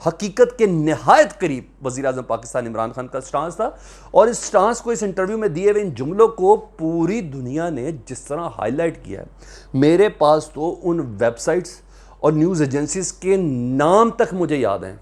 حقیقت کے نہایت قریب وزیر اعظم پاکستان عمران خان کا سٹانس تھا، اور اس سٹانس کو اس انٹرویو میں دیے ہوئے ان جملوں کو پوری دنیا نے جس طرح ہائی لائٹ کیا ہے، میرے پاس تو ان ویب سائٹس اور نیوز ایجنسیز کے نام تک مجھے یاد ہیں،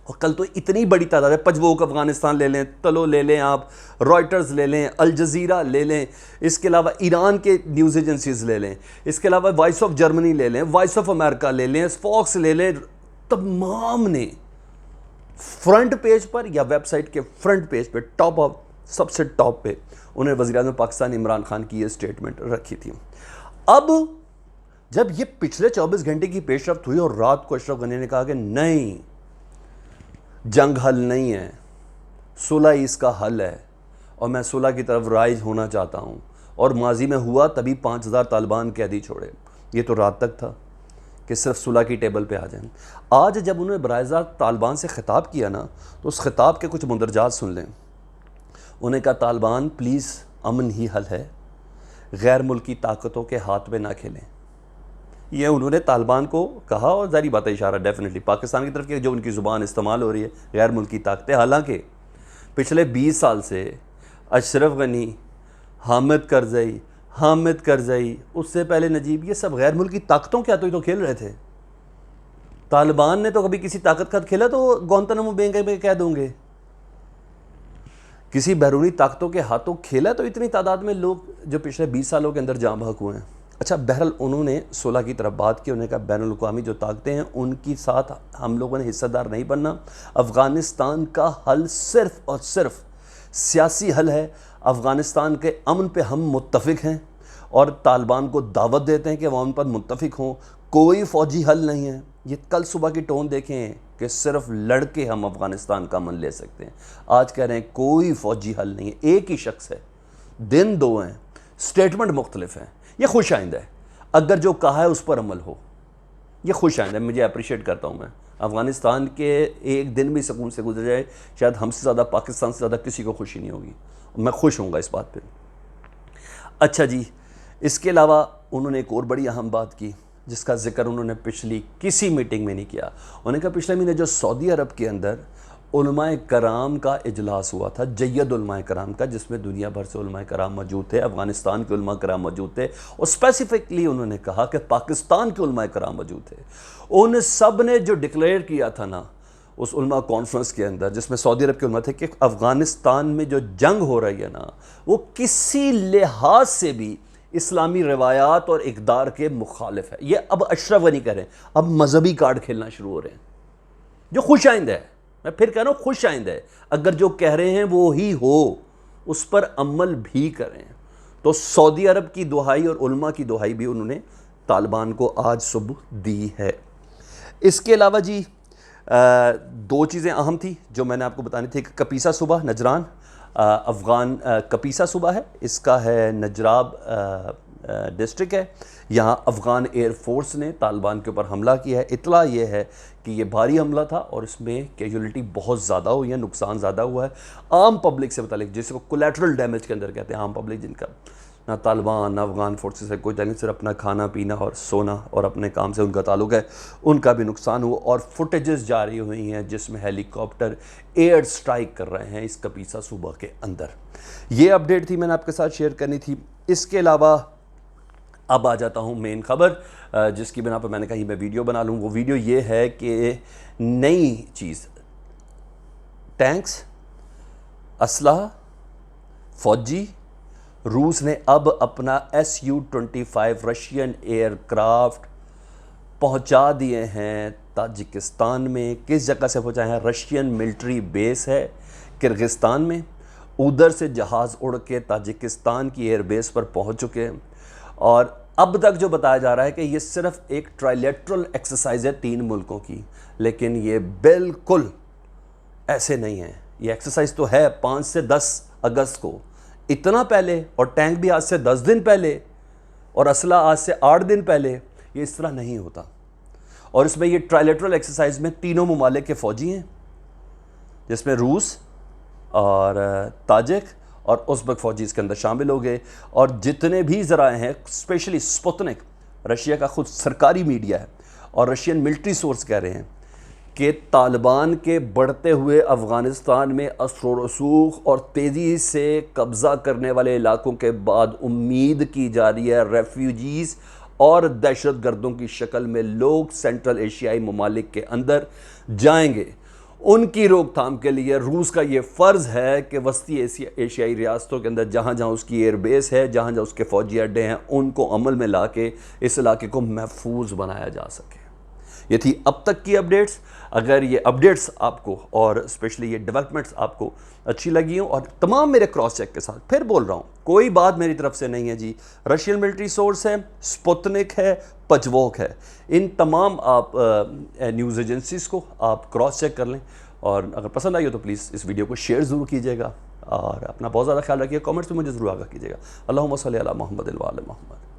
اور کل تو اتنی بڑی تعداد ہے، پجووک افغانستان لے لیں، تلو لے لیں، آپ رائٹرز لے لیں، الجزیرہ لے لیں، اس کے علاوہ ایران کے نیوز ایجنسیز لے لیں، اس کے علاوہ وائس آف جرمنی لے لیں، وائس آف امریکہ لے لیں، فاکس لے لیں، تمام نے فرنٹ پیج پر یا ویب سائٹ کے فرنٹ پیج پہ ٹاپ آف سب سے ٹاپ پہ انہیں وزیر اعظم پاکستان عمران خان کی یہ سٹیٹمنٹ رکھی تھی۔ اب جب یہ پچھلے 24 گھنٹے کی پیش رفت ہوئی اور رات کو اشرف غنی نے کہا کہ نہیں، جنگ حل نہیں ہے، صلح اس کا حل ہے، اور میں صلح کی طرف رائج ہونا چاہتا ہوں، اور ماضی میں ہوا تبھی 5000 طالبان قیدی چھوڑے، یہ تو رات تک تھا کہ صرف صلح کی ٹیبل پہ آ جائیں۔ آج جب انہوں نے براہ راست طالبان سے خطاب کیا نا، تو اس خطاب کے کچھ مندرجات سن لیں۔ انہوں نے کہا طالبان پلیز امن ہی حل ہے، غیر ملکی طاقتوں کے ہاتھ میں نہ کھیلیں۔ یہ انہوں نے طالبان کو کہا، اور ظاہری بات ہے اشارہ ڈیفینیٹلی پاکستان کی طرف کہ جو ان کی زبان استعمال ہو رہی ہے غیر ملکی طاقتیں، حالانکہ پچھلے 20 سال سے اشرف غنی، حامد کرزئی، اس سے پہلے نجیب، یہ سب غیر ملکی طاقتوں کے ہاتھوں ہی تو کھیل رہے تھے۔ طالبان نے تو کبھی کسی طاقت کا کھیلا تو وہ گوانتانامو بے میں کہہ دوں گے، کسی بیرونی طاقتوں کے ہاتھوں کھیلا تو اتنی تعداد میں لوگ جو پچھلے 20 سالوں کے اندر جاں بحق ہوئے ہیں۔ اچھا، بہرحال انہوں نے صلح کی طرف بات کی، انہوں نے کہا بین الاقوامی جو طاقتیں ہیں ان کی ساتھ ہم لوگوں نے حصہ دار نہیں بننا، افغانستان کا حل صرف اور صرف سیاسی حل ہے، افغانستان کے امن پہ ہم متفق ہیں، اور طالبان کو دعوت دیتے ہیں کہ وہ ان پر متفق ہوں، کوئی فوجی حل نہیں ہے۔ یہ کل صبح کی ٹون دیکھیں کہ صرف لڑ کے ہم افغانستان کا امن لے سکتے ہیں، آج کہہ رہے ہیں کوئی فوجی حل نہیں ہے، ایک ہی شخص ہے، دن دو ہیں، سٹیٹمنٹ مختلف ہیں۔ یہ خوش آئند ہے، اگر جو کہا ہے اس پر عمل ہو، یہ خوش آئند ہے، مجھے اپریشیٹ کرتا ہوں میں۔ افغانستان کے ایک دن بھی سکون سے گزر جائے، شاید ہم سے زیادہ، پاکستان سے زیادہ کسی کو خوشی نہیں ہوگی، میں خوش ہوں گا اس بات پہ۔ اچھا جی، اس کے علاوہ انہوں نے ایک اور بڑی اہم بات کی جس کا ذکر انہوں نے پچھلی کسی میٹنگ میں نہیں کیا۔ انہوں نے کہا پچھلے مہینے جو سعودی عرب کے اندر علماء کرام کا اجلاس ہوا تھا، جید علماء کرام کا، جس میں دنیا بھر سے علماء کرام موجود تھے، افغانستان کے علماء کرام موجود تھے، اور اسپیسیفکلی انہوں نے کہا کہ پاکستان کے علماء کرام موجود تھے۔ ان سب نے جو ڈکلیئر کیا تھا نا اس علماء کانفرنس کے اندر، جس میں سعودی عرب کے علماء تھے، کہ افغانستان میں جو جنگ ہو رہی ہے نا وہ کسی لحاظ سے بھی اسلامی روایات اور اقدار کے مخالف ہے۔ یہ اب اشرف غنی کہہ رہے ہیں، اب مذہبی کارڈ کھیلنا شروع ہو رہے ہیں، جو خوش آئند ہے۔ میں پھر کہہ رہا ہوں خوش آئند ہے، اگر جو کہہ رہے ہیں وہی ہو، اس پر عمل بھی کریں۔ تو سعودی عرب کی دہائی اور علماء کی دہائی بھی انہوں نے طالبان کو آج صبح دی ہے۔ اس کے علاوہ جی دو چیزیں اہم تھیں جو میں نے آپ کو بتانی تھی۔ کہ کپیسا صوبہ نجران، افغان کپیسا صوبہ ہے، اس کا ہے نجراب ڈسٹرکٹ ہے، یہاں افغان ایئر فورس نے طالبان کے اوپر حملہ کیا ہے۔ اطلاع یہ ہے کہ یہ بھاری حملہ تھا اور اس میں کیجولیٹی بہت زیادہ ہوئی ہے، نقصان زیادہ ہوا ہے۔ عام پبلک سے متعلق، جس کو کولیٹرل ڈیمیج کے اندر کہتے ہیں، عام پبلک جن کا نہ طالبان نہ افغان فورسز سے کوئی تعلق، صرف اپنا کھانا پینا اور سونا اور اپنے کام سے ان کا تعلق ہے، ان کا بھی نقصان ہوا، اور فوٹیجز جاری ہوئی ہیں جس میں ہیلی کاپٹر ایئر سٹرائک کر رہے ہیں اس کپیسا صوبہ کے اندر۔ یہ اپڈیٹ تھی، میں نے آپ کے ساتھ شیئر کرنی تھی۔ اس کے علاوہ اب آ جاتا ہوں مین خبر جس کی بنا پر میں نے کہا میں ویڈیو بنا لوں۔ وہ ویڈیو یہ ہے کہ نئی چیز، ٹینکس، اسلحہ، فوجی، روس نے اب اپنا Su-25 رشین ایئر کرافٹ پہنچا دیے ہیں تاجکستان میں۔ کس جگہ سے پہنچائے ہیں؟ رشین ملٹری بیس ہے کرغزستان میں، ادھر سے جہاز اڑ کے تاجکستان کی ایئر بیس پر پہنچ چکے ہیں۔ اور اب تک جو بتایا جا رہا ہے کہ یہ صرف ایک ٹرائلیٹرل ایکسرسائز ہے 3 ملکوں کی، لیکن یہ بالکل ایسے نہیں ہے۔ یہ ایکسرسائز تو ہے 5 سے 10 اگست کو، اتنا پہلے، اور ٹینک بھی آج سے 10 دن پہلے، اور اسلحہ آج سے 8 دن پہلے، یہ اس طرح نہیں ہوتا۔ اور اس میں یہ ٹرائلیٹرل ایکسرسائز میں تینوں ممالک کے فوجی ہیں، جس میں روس اور تاجک اور ازبک فوجی اس کے اندر شامل ہو گئے، اور جتنے بھی ذرائع ہیں، اسپیشلی سپوتنک، رشیا کا خود سرکاری میڈیا ہے، اور رشین ملٹری سورس کہہ رہے ہیں کہ طالبان کے بڑھتے ہوئے افغانستان میں اثر و رسوخ اور تیزی سے قبضہ کرنے والے علاقوں کے بعد امید کی جا رہی ہے ریفیوجیز اور دہشت گردوں کی شکل میں لوگ سینٹرل ایشیائی ممالک کے اندر جائیں گے۔ ان کی روک تھام کے لیے روس کا یہ فرض ہے کہ وسطی ایشیائی ریاستوں کے اندر جہاں جہاں اس کی ایئر بیس ہے، جہاں جہاں اس کے فوجی اڈے ہیں، ان کو عمل میں لا کے اس علاقے کو محفوظ بنایا جا سکے۔ یہ تھی اب تک کی اپڈیٹس۔ اگر یہ اپڈیٹس آپ کو اور اسپیشلی یہ ڈیولپمنٹس آپ کو اچھی لگی ہوں، اور تمام میرے کراس چیک کے ساتھ پھر بول رہا ہوں، کوئی بات میری طرف سے نہیں ہے جی، رشین ملٹری سورس ہے، سپوتنک ہے، پچووک ہے، ان تمام آپ نیوز ایجنسیز کو آپ کراس چیک کر لیں، اور اگر پسند آئی ہو تو پلیز اس ویڈیو کو شیئر ضرور کیجیے گا، اور اپنا بہت زیادہ خیال رکھیے، کامنٹس میں مجھے ضرور آگاہ کیجیے گا۔ اللہم صلی علی محمد و علی محمد۔